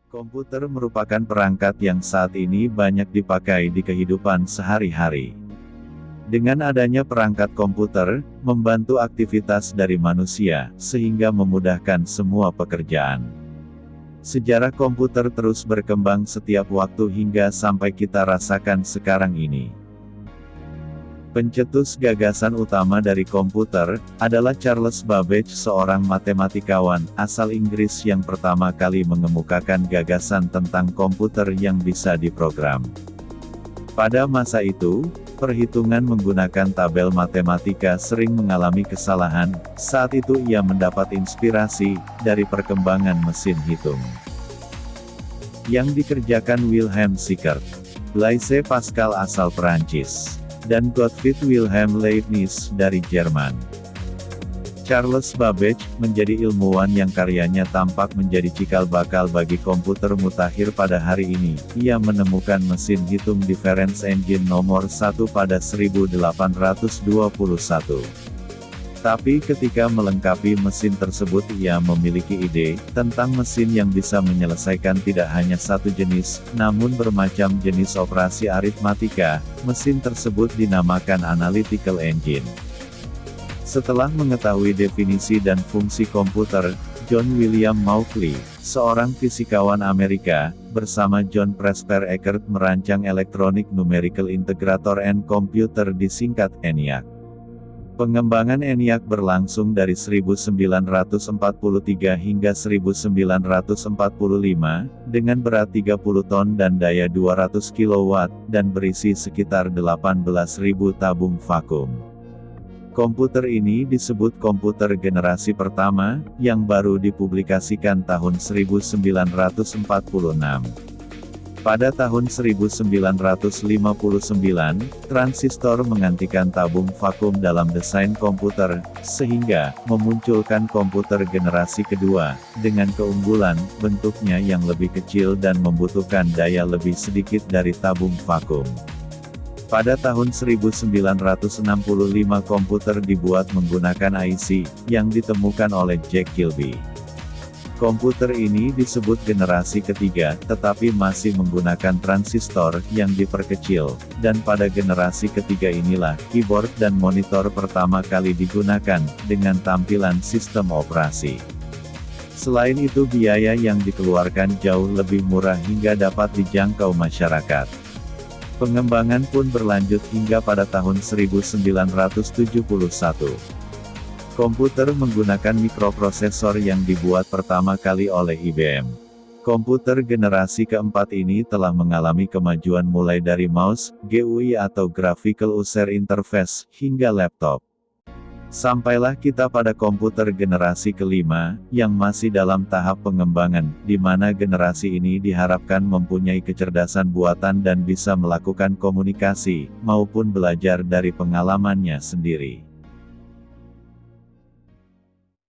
Komputer merupakan perangkat yang saat ini banyak dipakai di kehidupan sehari-hari. Dengan adanya perangkat komputer, membantu aktivitas dari manusia, sehingga memudahkan semua pekerjaan. Sejarah komputer terus berkembang setiap waktu hingga sampai kita rasakan sekarang ini. Pencetus gagasan utama dari komputer, adalah Charles Babbage, seorang matematikawan, asal Inggris yang pertama kali mengemukakan gagasan tentang komputer yang bisa diprogram. Pada masa itu, perhitungan menggunakan tabel matematika sering mengalami kesalahan. Saat itu ia mendapat inspirasi dari perkembangan mesin hitung yang dikerjakan Wilhelm Sickert, Blaise Pascal asal Perancis, dan Gottfried Wilhelm Leibniz dari Jerman. Charles Babbage menjadi ilmuwan yang karyanya tampak menjadi cikal bakal bagi komputer mutakhir pada hari ini. Ia menemukan mesin hitung difference engine nomor 1 pada 1821. Tapi ketika melengkapi mesin tersebut, ia memiliki ide tentang mesin yang bisa menyelesaikan tidak hanya satu jenis, namun bermacam jenis operasi aritmatika. Mesin tersebut dinamakan analytical engine. Setelah mengetahui definisi dan fungsi komputer, John William Mauchly, seorang fisikawan Amerika, bersama John Presper Eckert merancang Electronic Numerical Integrator and Computer, disingkat ENIAC. Pengembangan ENIAC berlangsung dari 1943 hingga 1945, dengan berat 30 ton dan daya 200 kW, dan berisi sekitar 18.000 tabung vakum. Komputer ini disebut komputer generasi pertama, yang baru dipublikasikan tahun 1946. Pada tahun 1959, transistor menggantikan tabung vakum dalam desain komputer, sehingga memunculkan komputer generasi kedua, dengan keunggulan bentuknya yang lebih kecil dan membutuhkan daya lebih sedikit dari tabung vakum. Pada tahun 1965 komputer dibuat menggunakan IC, yang ditemukan oleh Jack Kilby. Komputer ini disebut generasi ketiga, tetapi masih menggunakan transistor yang diperkecil, dan pada generasi ketiga inilah keyboard dan monitor pertama kali digunakan, dengan tampilan sistem operasi. Selain itu, biaya yang dikeluarkan jauh lebih murah hingga dapat dijangkau masyarakat. Pengembangan pun berlanjut hingga pada tahun 1971. Komputer menggunakan mikroprosesor yang dibuat pertama kali oleh IBM. Komputer generasi keempat ini telah mengalami kemajuan mulai dari mouse, GUI atau Graphical User Interface, hingga laptop. Sampailah kita pada komputer generasi kelima, yang masih dalam tahap pengembangan, di mana generasi ini diharapkan mempunyai kecerdasan buatan dan bisa melakukan komunikasi, maupun belajar dari pengalamannya sendiri.